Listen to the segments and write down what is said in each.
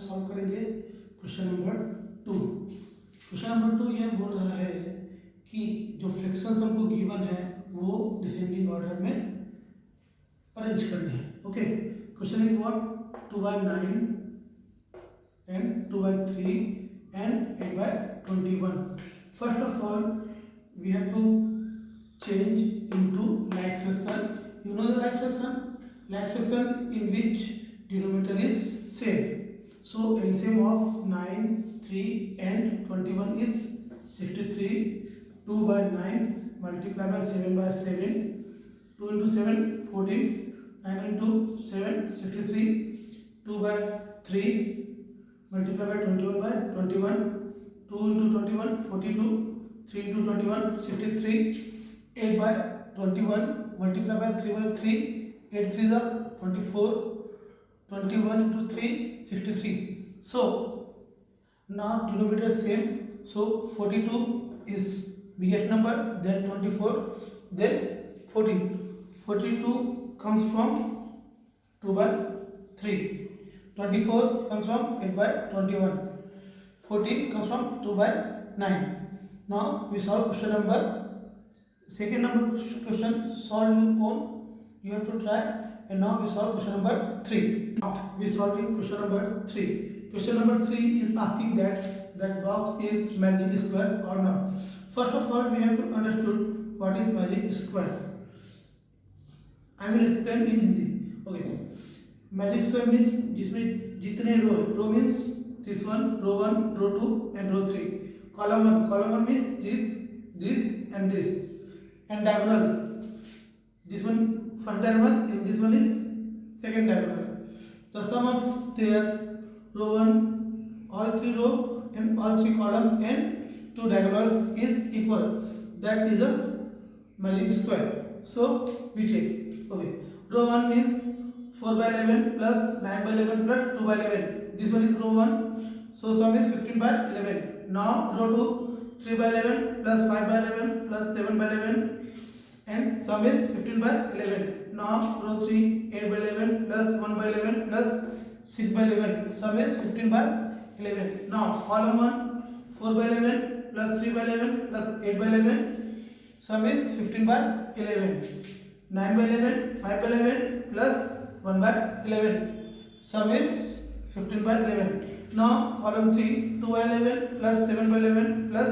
Solve करेंगे question number 2। Question number 2 ये बोल रहा है कि जो फ्रैक्शंस हमको गिवन है वो डिसेंडिंग ऑर्डर में अरेंज करने हैं। Okay, question is what 2/9 and 2/3 and 8/21. First of all, we have to change into like fraction. You know the like fraction? Like fraction in which denominator is same. So LCM of 9, 3 and 21 is 63. 2/9 multiplied by 7/7. 2 into 7 14. 9 into 7 63. 2/3 multiplied by 21 by 21. 2 into 21 42. 3 into 21 63. 8/21 multiplied by 3/3. 8 3 is 24. 21 into 3 63. So now denominator is same. So 42 is biggest number, then 24, then 14. 42 comes from 2/3. 24 comes from 8/21. 14 comes from 2/9. Now we solve question number second number question. Solve your own. You have to try. And now we solve question number 3. Now we solving question number 3. Question number 3 is asking that box is magic square or not. First of all, we have to understood what is magic square. I will explain in Hindi. Okay. Magic square means जिसमें जितने रो means this one, row 1, row 2 and row 3. Column 1 means this and this. And diagonal, this one first diagonal and this one is second diagonal. The sum of their row 1, all 3 row and all 3 columns and 2 diagonals is equal. That is a magic square. So we check. Okay, row 1 means 4/11 plus 9/11 plus 2/11. This one is row 1. So sum is 15/11. Now row 2 3/11 plus 5/11 plus 7/11 and sum is 15/11. Now row 3 8/11 plus 1/11 plus 6/11. Sum is 15/11. Now column 1 4/11 plus 3/11 plus 8/11. Sum is 15/11. 9/11 5/11 plus 1/11. Sum is 15/11. Now column 3 2/11 plus 7/11 plus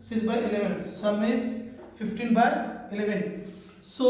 6/11. Sum is 15/11. So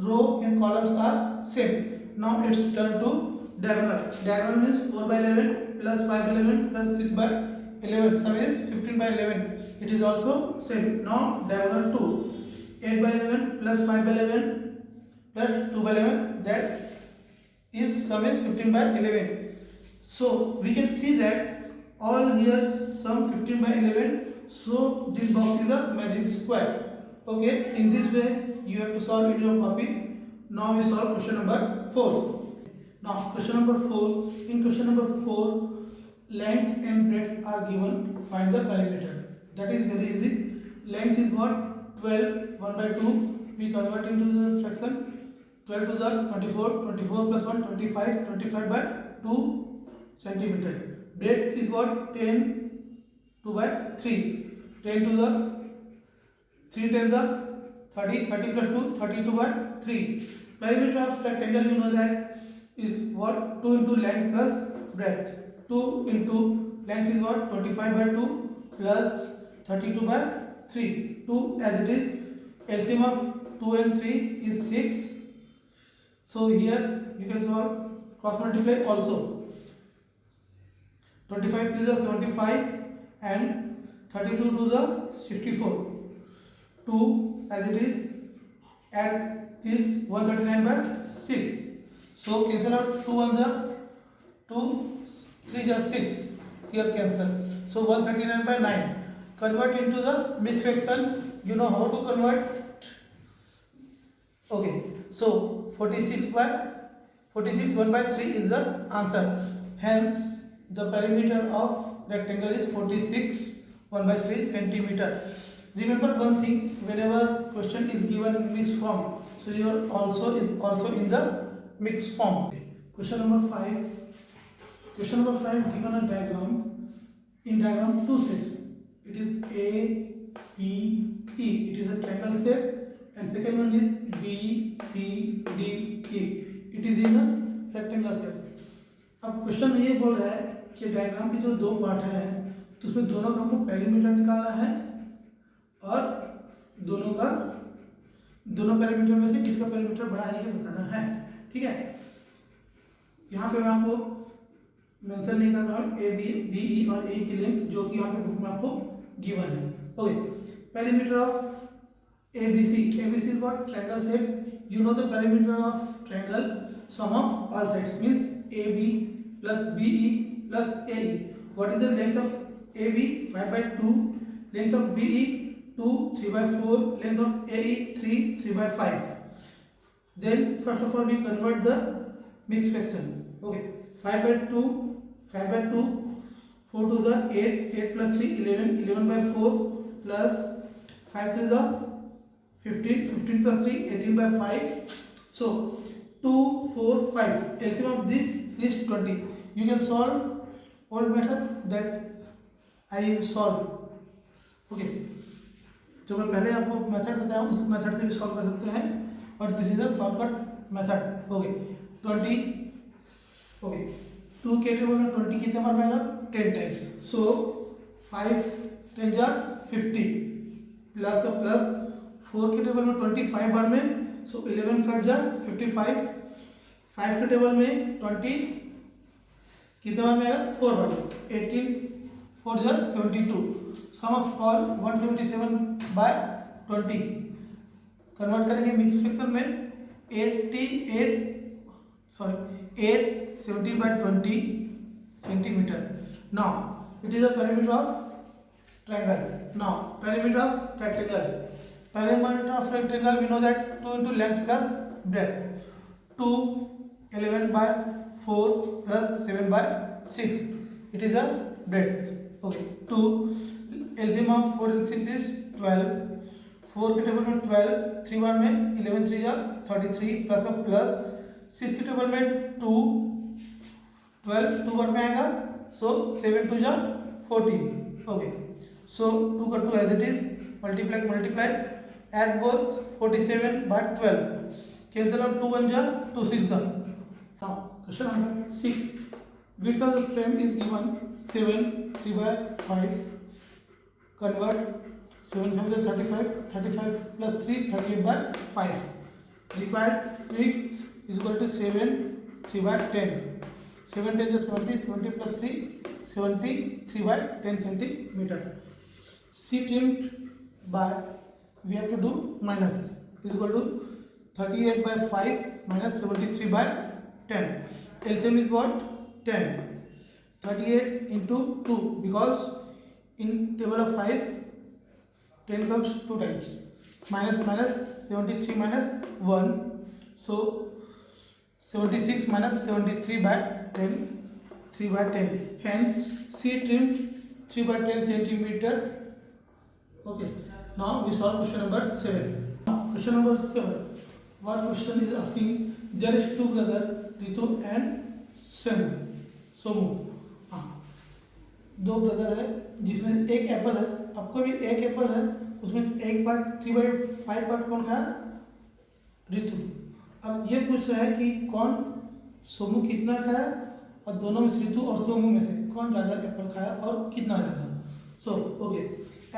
row and columns are same. Now it's turn to diagonal. Diagonal means 4/11 plus 5/11 plus 6/11. Sum is 15/11. It is also same. Now diagonal 2 8/11 plus 5/11 plus 2/11. That is sum is 15/11. So we can see that all here sum 15/11. So this box is a magic square. Okay, in this way you have to solve in your copy. Now we solve question number 4. Now question number 4. In question number 4, length and breadth are given. Find the perimeter. That is very easy. Length is what? 12. 1/2. We convert into the fraction. 12 to the 24. 24 plus 1 25. 25/2 centimeter. Breadth is what? 10. 2/3. 10 to the 3 10 the 30. 30 plus 2 32/3. Perimeter of rectangle, you know that is what? 2 into length plus breadth. 2 into length is what? 25/2 plus 32/3. 2 as it is. LCM of 2 and 3 is 6. So here you can solve cross multiply also. 25 3 is 75 and 32 to the 64. 2 as it is. Add this 139/6. So cancel out 2 1 the 2 3 is 6. Here cancel. So 139/9. Convert into the mixed fraction. You know how to convert. Okay. So 46 1/3 is the answer. Hence the perimeter of rectangle is 46 1/3 centimeter. Remember one thing, whenever question is given in mixed form, so you are also in the mixed form. Question number 5. Question number 5 given a diagram. In diagram two shapes. It is A, B, E. It is a triangle shape, and second one is B, C, D, E. It is in a rectangle shape. अब question में ये बोल रहा है कि diagram के जो दो पार्ट हैं तो उसमें दोनों का हमको पेरीमीटर निकालना है और दोनों पैरामीटर में से किसका पैरामीटर बड़ा है ये बताना है। ठीक है, यहाँ पे मैं आपको मेंशन नहीं कर रहा हूँ ए बी बी ई और ए की लेंथ जो कि यहाँ पे बुक में आपको गिवन है। Okay, perimeter of A B C is what? Triangle shape. You know the perimeter of triangle, sum of all sides means A B plus B E plus A E. What is the length of A B? 5/2, length of B E 2, 3/4, length of AE 3, 3/5. Then first of all we convert the mixed fraction. Okay, 5/2, 4 to the 8, 8 plus 3, 11, 11/4 plus 5 to the 15, 15 plus 3, 18/5. So 2, 4, 5. LCM of this is 20. You can solve old method that I solve. Okay, जो मैं पहले आपको method बताया उस method से भी solve कर सकते हैं और this is a shortcut method. Okay, 20। Okay, 2 के टेबल में 20 कितने बार आएगा? 10 टाइम्स। सो 5 10 जा 50 प्लस का प्लस 4 के टेबल में 25 बार में, सो 11 5 जा 55। 5 के टेबल में 20 कितने बार में आएगा? 4 बार में। 18 4 जा 72। सम ऑफ ऑल 177/20 कन्वर्ट करेंगे मिक्स फ्रैक्शन में 870/20 centimetre. Now it is the perimeter of triangle. Now perimeter of rectangle, perimeter of rectangle we know that 2 into length plus breadth। 2 11/4 plus 7/6, it is a breadth। okay, 2 LCM of 4 and 6 is 12। 4 के table में 12 3 बार में 11 3 जा 33 plus का plus 6 के table में 2 12 2 बार में आएगा, सो 7 2 जा 14। ओके, सो 2 का 2 as it is, multiply at both 47/12 cancel out 2 1 जा 2 6 जा। Now question number 6, width of the frame is given 7 3/5। convert 7 5 is 35, 35 plus 3 38/5। required width is equal to 7 3/10। 7 10 is 70, 70 plus 3 73/10 centimeter। C trimmed by, we have to do minus, is equal to 38/5 minus 73/10। LCM is what? 10। 38 into 2 because in table of 5 10 comes 2 times, minus 73 minus 1, so 76 minus 73/10, 3/10, hence C trimmed 3/10 centimeter। okay, now we solve question number 7। now question number 7, what question is asking? there is 2 brothers Ritu and Somu। दो brother है जिसमें एक Apple है, आपको भी एक Apple है, उसमें एक पार्ट 3/5 पार्ट कौन खाया? ऋतु। अब ये पूछ रहा है कि कौन सोमू कितना खाया और दोनों में से ऋतु और सोमू में से कौन ज़्यादा एप्पल खाया और कितना ज़्यादा। So okay,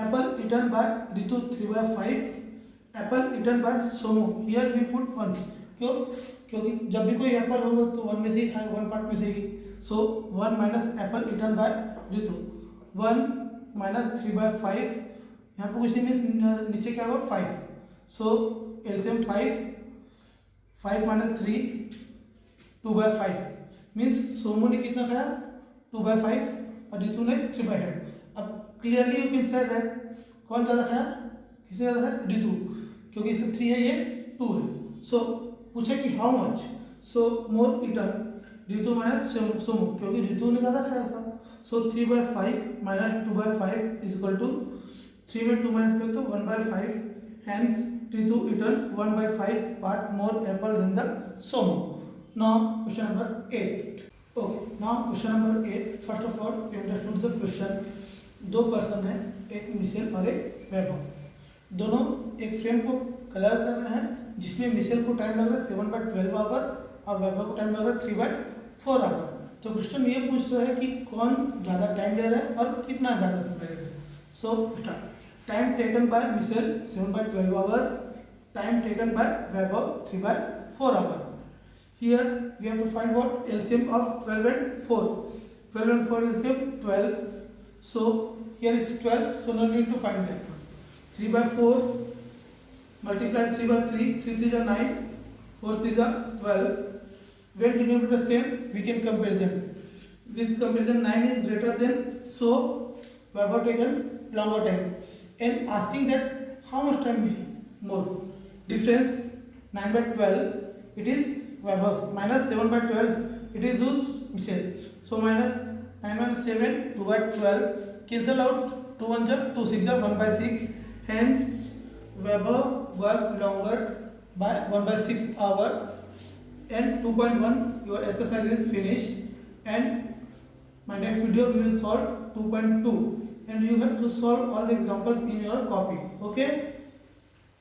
apple eaten by Ritu 3/5, apple eaten by Somu, here we put 1। क्यों? क्योंकि जब भी कोई एप्पल होगा तो 1 में से ही खाएगा, 1 पार्ट में से ही। सो 1 minus Apple eaten by Ritu, 1 minus 3/5, यहाँ पर कुछ नहीं मीन्स नीचे क्या होगा 5। सो एलसीएम 5 माइनस 3 2/5 मीन्स सोमू ने कितना खाया? 2/5 और ऋतु ने 3/5। अब clearly you can say that कौन ज़्यादा खाया? किसने ज़्यादा खाया? ऋतु, क्योंकि इसमें 3 है ये 2 है। सो पूछे कि how much, so more eaten Ritu minus Somu, क्योंकि ऋतु ने ज़्यादा खाया था। So 3/5 minus 2/5 is equal to 3 में 2 माइनस करें तो 1/5, hence Ritu eaten 1/5 part more apple than the Somu. Now question number 8, Okay, now question number 8. First of all, you understood the question. दो person है, एक मिशेल और एक वैभव, दोनों एक फ्रेम को कलर कर रहे हैं जिसमें मिशेल को टाइम लग रहा है 7/12 आवर और वैभव को टाइम लग रहा है 3/4 आवर। तो क्वेश्चन ये पूछ रहा है कि कौन ज़्यादा टाइम ले रहा है और कितना ज़्यादा समय ले रहा है। So start. Time taken by Michelle 7/12 hour, time taken by Vaibhav 3/4 hour. Here we have to find what LCM of 12 and 4. 12 and 4 LCM 12. So here is 12. So no need to find that one. 3/4 multiply 3/3. 3 3 is 9. 4 3 is 12. When denominator same, we can compare them. With comparison 9 is greater than, so we have taken longer time. And asking that how much time more. Difference 9/12. It is Vaibhav minus 7/12, it is whose Michelle. So minus 9/7, 2/12, cancel out 2 1 जा 2 6 जा 1/6. Hence Vaibhav work longer by 1/6 hour. And 2.1 your exercise is finished. And my next video we will solve 2.2 and you have to solve all the examples in your copy. Okay.